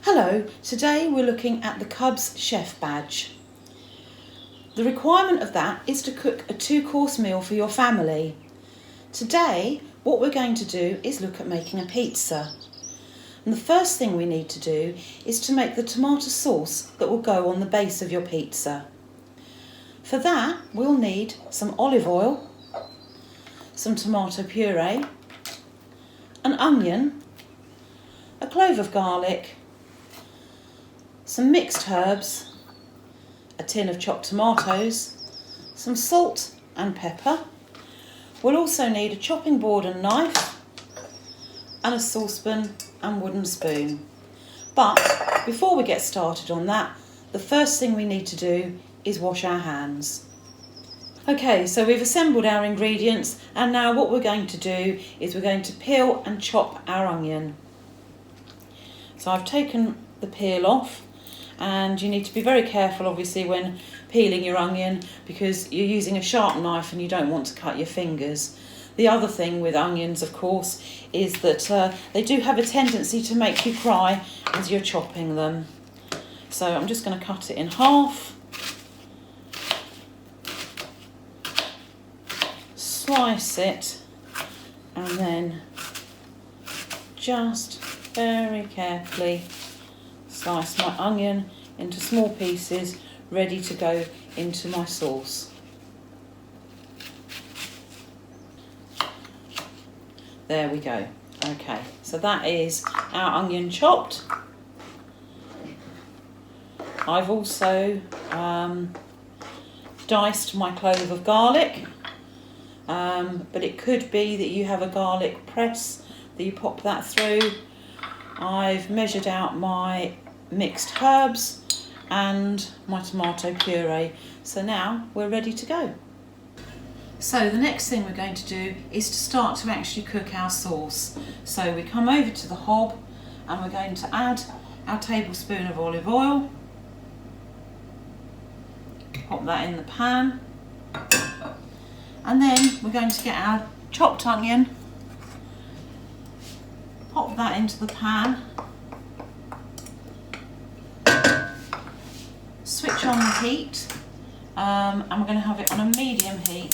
Hello, today we're looking at the Cubs Chef Badge. The requirement of that is to cook a 2-course meal for your family. Today, what we're going to do is look at making a pizza. And the first thing we need to do is to make the tomato sauce that will go on the base of your pizza. For that, we'll need some olive oil, some tomato puree, an onion, a clove of garlic, some mixed herbs, a tin of chopped tomatoes, some salt and pepper. We'll also need a chopping board and knife, and a saucepan and wooden spoon. But before we get started on that, the first thing we need to do is wash our hands. Okay, so we've assembled our ingredients, and now what we're going to do is we're going to peel and chop our onion. So I've taken the peel off, and you need to be very careful obviously when peeling your onion because you're using a sharp knife and you don't want to cut your fingers. The other thing with onions, of course, is that they do have a tendency to make you cry as you're chopping them. So I'm just going to cut it in half, slice it, and then just very carefully slice my onion into small pieces ready to go into my sauce. There we go. Okay, so that is our onion chopped. I've also diced my clove of garlic, but it could be that you have a garlic press that you pop that through. I've measured out my mixed herbs and my tomato puree. So now we're ready to go. So the next thing we're going to do is to start to actually cook our sauce. So we come over to the hob and we're going to add our tablespoon of olive oil. Pop that in the pan. And then we're going to get our chopped onion. Pop that into the pan. Switch on the heat, and we're going to have it on a medium heat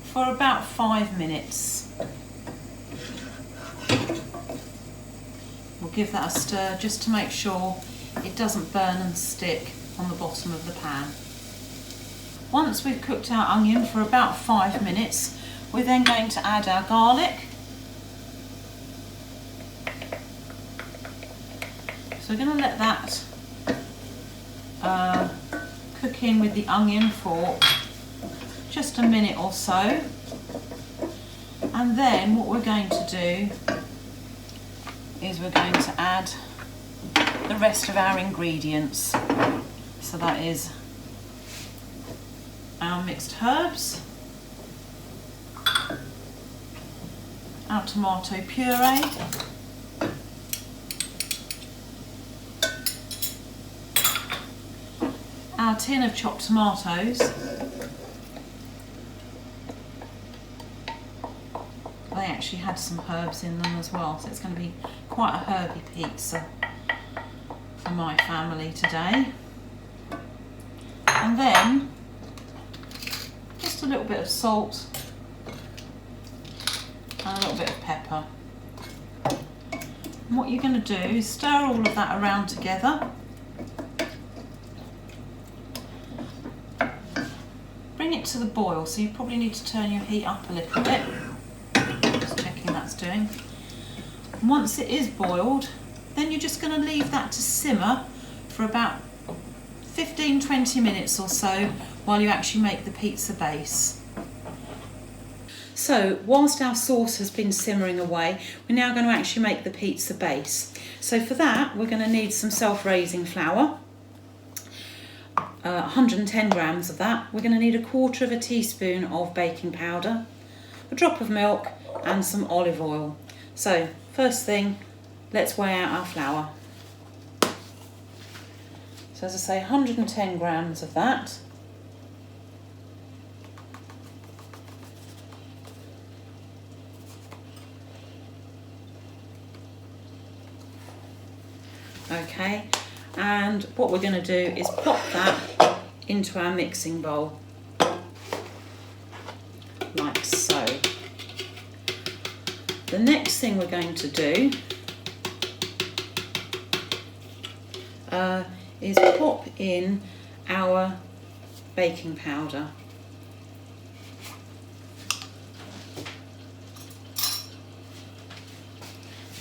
for about 5 minutes. We'll give that a stir just to make sure it doesn't burn and stick on the bottom of the pan. Once we've cooked our onion for about 5 minutes, we're then going to add our garlic. So we're going to let that cook in with the onion for just a minute or so, and then what we're going to do is we're going to add the rest of our ingredients. So that is our mixed herbs, our tomato puree, our tin of chopped tomatoes. They actually had some herbs in them as well, so it's going to be quite a herby pizza for my family today. And then just a little bit of salt and a little bit of pepper. And what you're going to do is stir all of that around together. Bring it to the boil, so you probably need to turn your heat up a little bit. Just checking that's doing. And once it is boiled, then you're just going to leave that to simmer for about 15-20 minutes or so while you actually make the pizza base. So whilst our sauce has been simmering away, we're now going to actually make the pizza base. So for that, we're going to need some self-raising flour. 110 grams of that. We're going to need 1/4 teaspoon of baking powder, a drop of milk and some olive oil. So first thing, let's weigh out our flour. So as I say, 110 grams of that. Okay, and what we're going to do is pop that into our mixing bowl, like so. The next thing we're going to do is pop in our baking powder.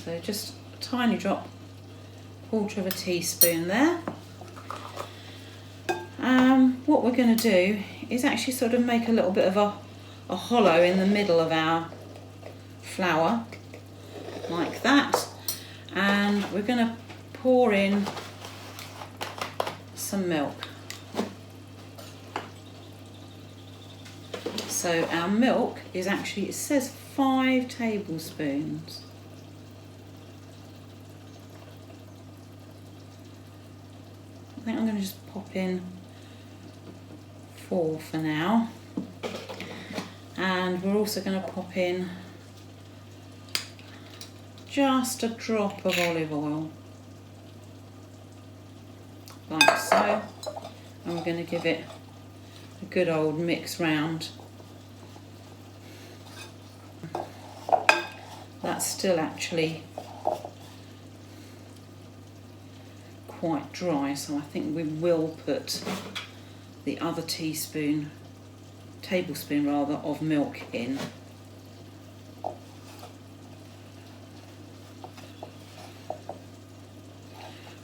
So just a tiny drop, 1/4 teaspoon there. What we're going to do is actually sort of make a little bit of a hollow in the middle of our flour, like that, and we're going to pour in some milk. So our milk is actually, it says 5 tablespoons. I think I'm going to just pop in 4 for now, and we're also going to pop in just a drop of olive oil, like so, and we're going to give it a good old mix round. That's still actually quite dry, so I think we will put the other tablespoon rather, of milk in.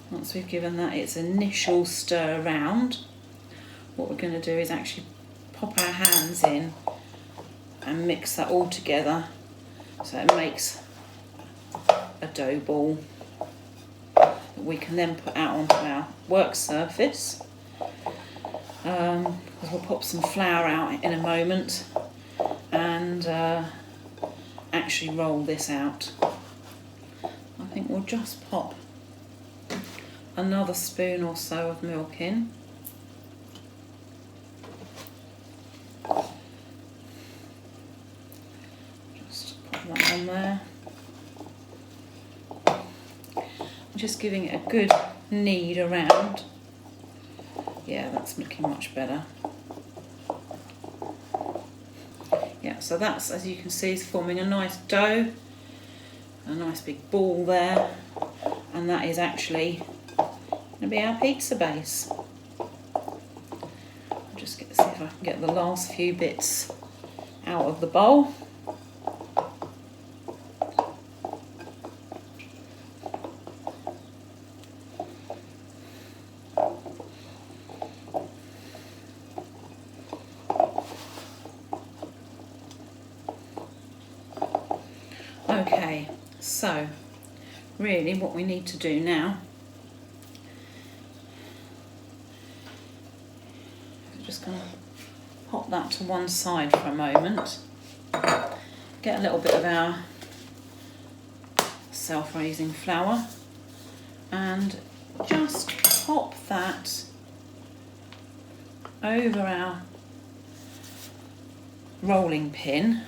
Once we've given that its initial stir around, what we're going to do is actually pop our hands in and mix that all together so it makes a dough ball that we can then put out onto our work surface. Because we'll pop some flour out in a moment and actually roll this out. I think we'll just pop another spoon or so of milk in. Just put that on there. Just giving it a good knead around. Yeah, that's looking much better. Yeah, so that's, as you can see, is forming a nice dough, a nice big ball there, and that is actually going to be our pizza base. I'll just see if I can get the last few bits out of the bowl. Okay, so really what we need to do now is just going to pop that to one side for a moment, get a little bit of our self-raising flour and just pop that over our rolling pin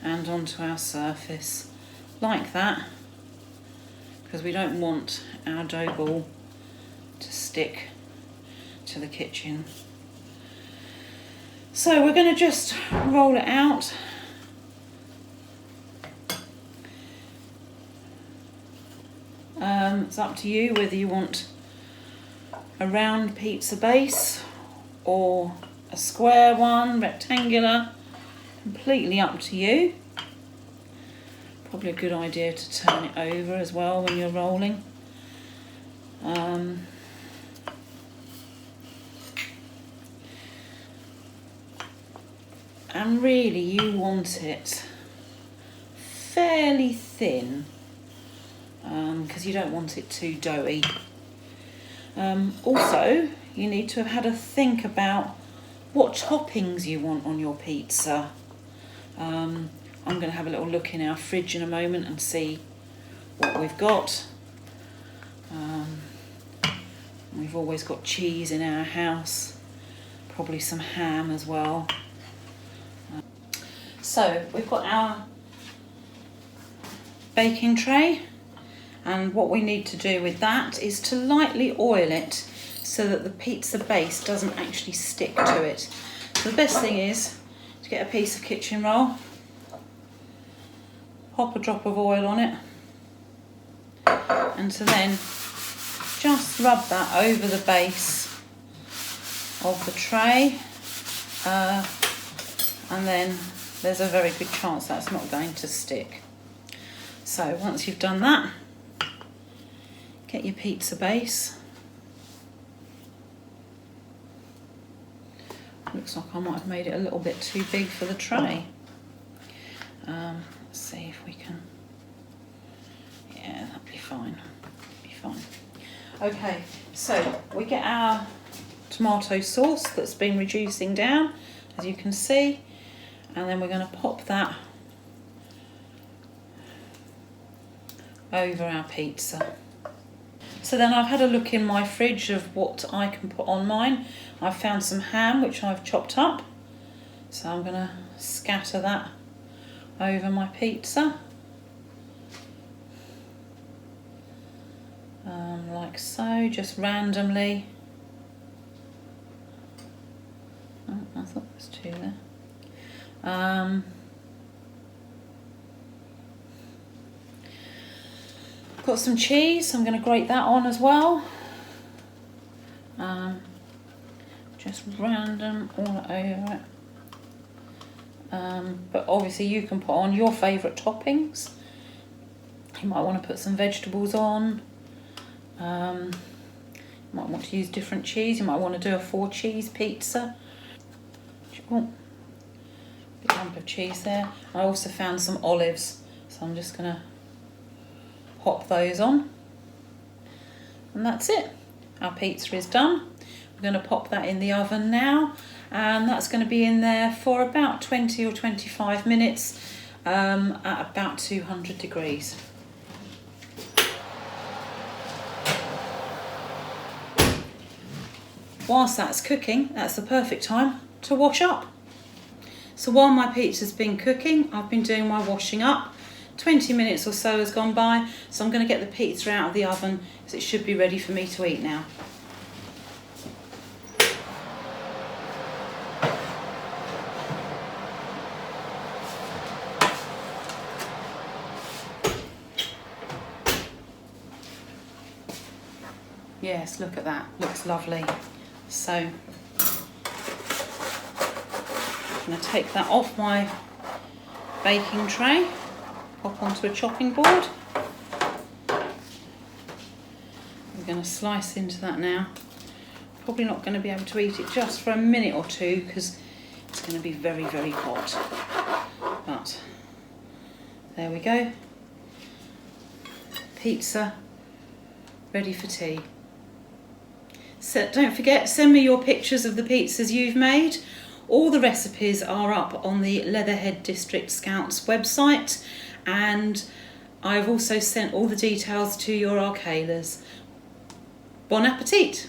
and onto our surface like that, because we don't want our dough ball to stick to the kitchen. So we're going to just roll it out. It's up to you whether you want a round pizza base or a square one, rectangular. Completely up to you. Probably a good idea to turn it over as well when you're rolling. And really you want it fairly thin, because you don't want it too doughy. Also, you need to have had a think about what toppings you want on your pizza. I'm going to have a little look in our fridge in a moment and see what we've got. We've always got cheese in our house, probably some ham as well. So we've got our baking tray, and what we need to do with that is to lightly oil it so that the pizza base doesn't actually stick to it. So the best thing is to get a piece of kitchen roll, pop a drop of oil on it, and to then just rub that over the base of the tray, and then there's a very good chance that's not going to stick. So once you've done that, get your pizza base. Looks like I might have made it a little bit too big for the tray. Let's see if we can. Yeah, that'll be fine. Okay, so we get our tomato sauce that's been reducing down, as you can see, and then we're going to pop that over our pizza. So then I've had a look in my fridge of what I can put on mine. I've found some ham which I've chopped up, so I'm going to scatter that over my pizza, like so, just randomly. Oh, I thought there was two there. Got some cheese, I'm going to grate that on as well. Just random all over it. But obviously you can put on your favourite toppings. You might want to put some vegetables on. You might want to use different cheese. You might want to do a 4-cheese pizza. Oh, big lump of cheese there. I also found some olives, so I'm just going to pop those on. And that's it. Our pizza is done. We're going to pop that in the oven now, and that's going to be in there for about 20 or 25 minutes at about 200 degrees. Whilst that's cooking, that's the perfect time to wash up. So while my pizza's been cooking, I've been doing my washing up. 20 minutes or so has gone by, so I'm going to get the pizza out of the oven, so it should be ready for me to eat now. Yes, look at that, looks lovely. So I'm going to take that off my baking tray, pop onto a chopping board. I'm going to slice into that now. Probably not going to be able to eat it just for a minute or two because it's going to be very, very hot. But there we go. Pizza ready for tea. So don't forget, send me your pictures of the pizzas you've made. All the recipes are up on the Leatherhead District Scouts website, and I've also sent all the details to your Arcalas. Bon appetit!